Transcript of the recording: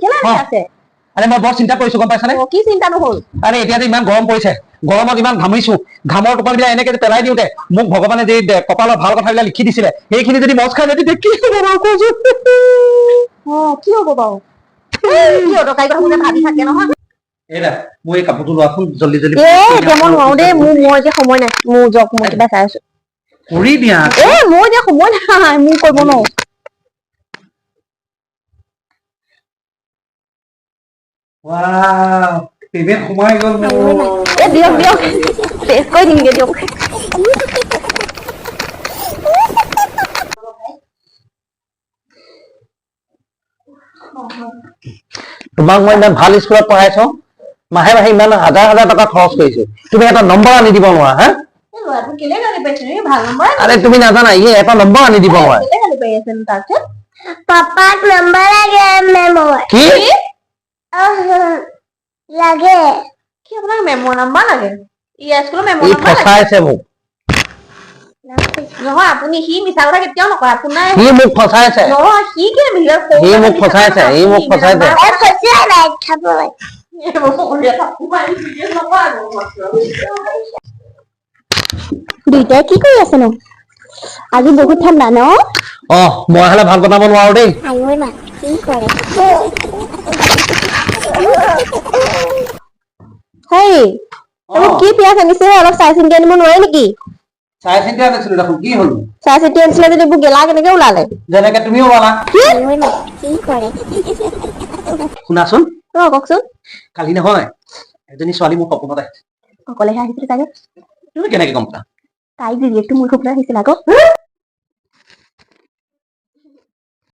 কেলে আছে আৰে মই বৰ চিন্তা কৰিছো গম পাইছানে কি চিন্তা নহল আৰে এতিয়া যে ইমান গৰম পৰিছে গৰমত ইমান ঘামিছো ঘামৰ টোপালবিলাক এনেকে পেলাই দিওঁতে মোক ভগৱানে যে কপালৰ ভাল কথাবিলাক লিখি দিছিলে সেইখিনি যদি মজ খাই যদি কি হ'ব বাৰু কৈছো কি হ'ব বাৰু কি অদৰকাৰী কথা মোকে ভাবি থাকে নহয় এৰা মই এই কাপোৰটো লোৱাচোন জলদি জলদি এতিয়া মই নোৱাৰো দেই মই যে সময় নাই মোৰ জক মই কিবা চাই আছো কৰি দিয়া মই যে সময় নাই মোৰ কৰিব নোৱাৰো Wow, পেমেন্ট সোমাই গ'ল মোৰ দিয়ক টেষ্ট কৰি দিমগে দিয়ক তোমাক মই ইমান ভাল স্কুলত পঢ়াইছো মাহে মাহে ইমান হাজাৰ হাজাৰ টকা খৰচ কৰিছো তুমি এটা নম্বৰ আনি দিব নোৱাৰা হা আৰে তুমি নাজানা ইয়ে এটা নম্বৰ আনি দিব নোৱাৰা পাপাক নম্বৰ লাগে মেমৰ কি লাগে কি আপোনাক মেমৰ নাম্বাৰ লাগে স্কুলৰ মেমৰ ই নাম্বাৰ লাগে ফসাইছে মোক নহয় আপুনি সি মিছা কথা কেতিয়াও নকয় আপোনাৰ সি মোক ফসাইছে নহয় সি কি সি মোক ফসাইছে নাই খাব দুইটাই কি কৰি আছে নো আজি বহুত ঠাণ্ডা ন মই হলে ভাত বনাব নোৱাৰো দেই কি কৰে হেই কি পিয়াজ আনিছে অলপ চাই চিন্তি আনিব নোৱাৰে নেকি চাই চিন্তি আনিছিলো দেখোন কি হল চাই চিন্তি আনিছিলে যদি এইবোৰ গেলা কেনেকে ওলালে যেনেকে তুমিও ওলালা কি কৰে শুনাচোন কওকচোন কালি নহয় এজনী ছোৱালী মোৰ সপোনত আহিছে অকলেহে আহিছিলে চাগে তুমি কেনেকে গম পালা তাই জীয়েকটো মোৰ সপোনত আহিছিল আকৌ